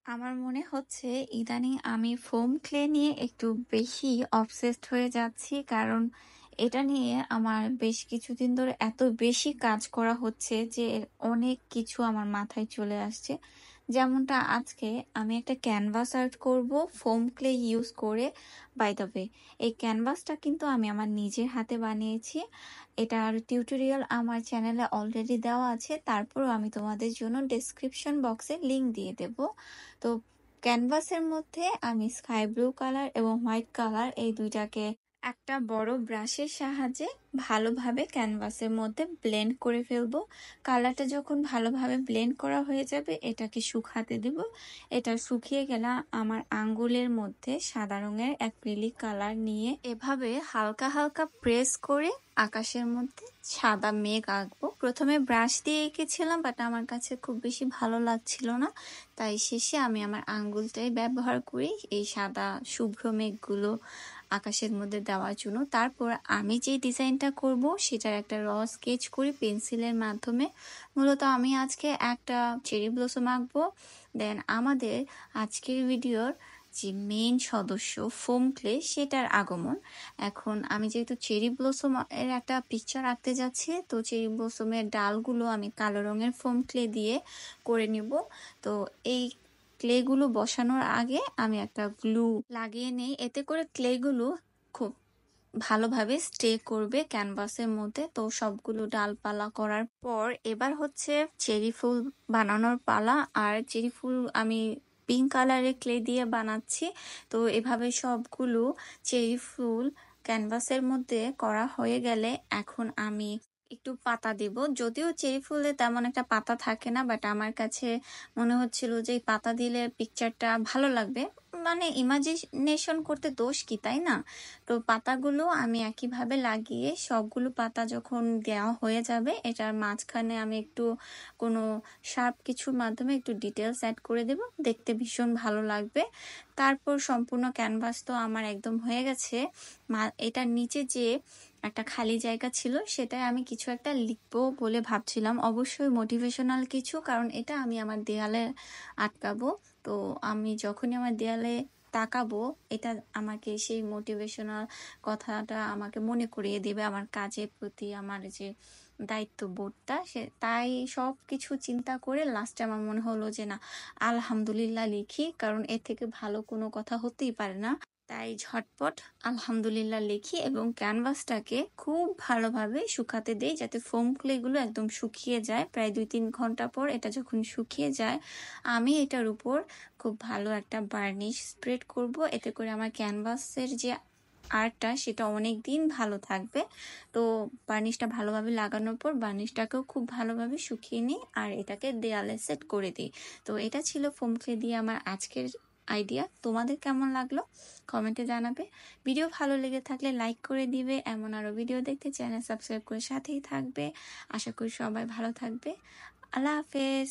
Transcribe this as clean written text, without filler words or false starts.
আমার মনে হচ্ছে ইদানিং আমি ফোম ক্লে নিয়ে একটু বেশি অবসেসড হয়ে যাচ্ছি। কারণ এটা নিয়ে আমার বেশ কিছুদিন ধরে এত বেশি কাজ করা হচ্ছে যে এর অনেক কিছু আমার মাথায় চলে আসছে। যেমনটা আজকে আমি একটা ক্যানভাস আর্ট করব ফোম ক্লে ইউজ করে। বাই দ্য ওয়ে, এই ক্যানভাসটা কিন্তু আমি আমার নিজের হাতে বানিয়েছি। এটার টিউটোরিয়াল আমার চ্যানেলে অলরেডি দেওয়া আছে, তারপরও আমি তোমাদের জন্য ডেসক্রিপশন বক্সে লিংক দিয়ে দেব। তো ক্যানভাসের মধ্যে আমি স্কাই ব্লু কালার এবং হোয়াইট কালার এই দুইটাকে একটা বড় ব্রাশের সাহায্যে ভালোভাবে ক্যানভাসের মধ্যে ব্লেন্ড করে ফেলবো। কালারটা যখন ভালোভাবে ব্লেন্ড করা হয়ে যাবে এটাকে শুকাতে দেব। এটা শুকিয়ে গেলে আমার আঙ্গুলের মধ্যে সাদা রঙের অ্যাক্রিলিক কালার নিয়ে এভাবে হালকা হালকা প্রেস করে আকাশের মধ্যে সাদা মেঘ আঁকবো। প্রথমে ব্রাশ দিয়ে এঁকেছিলাম, বাট আমার কাছে খুব বেশি ভালো লাগছিল না, তাই শেষে আমি আমার আঙ্গুলটাই ব্যবহার করি এই সাদা শুভ্র মেঘগুলো আকাশের মধ্যে দেওয়ার জন্য। তারপর আমি যে ডিজাইনটা করব সেটার একটা র স্কেচ করি পেন্সিলের মাধ্যমে। মূলত আমি আজকে একটা চেরি ব্লসম আঁকবো। দেন আমাদের আজকের ভিডিওর যে মেইন সদস্য ফোম ক্লে সেটার আগমন। এখন আমি যেহেতু চেরি ব্লসম এর একটা পিকচার আঁকতে যাচ্ছি, তো চেরি ব্লসমের ডালগুলো আমি কালো রঙের ফোম ক্লে দিয়ে করে নিব। তো এই ক্লেগুলো বসানোর আগে আমি একটা গ্লু লাগিয়ে নেই, এতে করে ক্লেগুলো খুব ভালোভাবে স্টে করবে ক্যানভাসের মধ্যে। তো সবগুলো ডালপালা করার পর এবার হচ্ছে চেরি ফুল বানানোর পালা। আর চেরি ফুল আমি পিঙ্ক কালারের ক্লে দিয়ে বানাচ্ছি। তো এভাবে সবগুলো চেরি ফুল ক্যানভাসের মধ্যে করা হয়ে গেলে এখন আমি একটু পাতা দিব। যদিও চেরি ফুলে তেমন একটা পাতা থাকে না, বাট আমার কাছে মনে হচ্ছিল যে এই পাতা দিলে পিকচারটা ভালো লাগবে। মানে ইমাজিনেশন করতে দোষ কি, তাই না? তো পাতাগুলো আমি একইভাবে লাগিয়ে সবগুলো পাতা যখন দেওয়া হয়ে যাবে এটার মাঝখানে আমি একটু কোনো শার্প কিছুর মাধ্যমে একটু ডিটেলস অ্যাড করে দেব, দেখতে ভীষণ ভালো লাগবে। তারপর সম্পূর্ণ ক্যানভাস তো আমার একদম হয়ে গেছে। এটার নিচে যে একটা খালি জায়গা ছিল সেটায় আমি কিছু একটা লিখবো বলে ভাবছিলাম, অবশ্যই মোটিভেশনাল কিছু, কারণ এটা আমি আমার দেয়ালে আটকাবো। তো আমি যখনই আমার দেয়ালে তাকাবো এটা আমাকে সেই মোটিভেশনাল কথাটা আমাকে মনে করিয়ে দেবে আমার কাজের প্রতি আমার যে দায়িত্ববোধটা সে। তাই সব কিছু চিন্তা করে লাস্টে আমার মনে হলো যে না, আলহামদুলিল্লাহ লিখি, কারণ এর থেকে ভালো কোনো কথা হতেই পারে না। তাই ঝটপট আলহামদুলিল্লাহ লিখি এবং ক্যানভাসটাকে খুব ভালোভাবে শুকাতে দেই যাতে ফোম ক্লেগুলো একদম শুকিয়ে যায়। প্রায় 2-3 ঘন্টা পর এটা যখন শুকিয়ে যায় আমি এটার উপর খুব ভালো একটা বার্নিশ স্প্রেড করব, এতে করে আমার ক্যানভাসের যে আর্টটা সেটা অনেক দিন ভালো থাকবে। তো বার্নিশটা ভালোভাবে লাগানোর পর বার্নিশটাকেও খুব ভালোভাবে শুকিয়ে নিই আর এটাকে দেয়ালে সেট করে দিই। তো এটা ছিল ফোম ক্লে দিয়ে আমার আজকের আইডিয়া। তোমাদের কেমন লাগলো কমেন্টে জানাবে। ভিডিও ভালো লেগে থাকলে লাইক করে দিবে। এমন আরো ভিডিও দেখতে চ্যানেল সাবস্ক্রাইব করে সাথেই থাকবে। আশা করি সবাই ভালো থাকবে। আল্লাহ হাফেজ।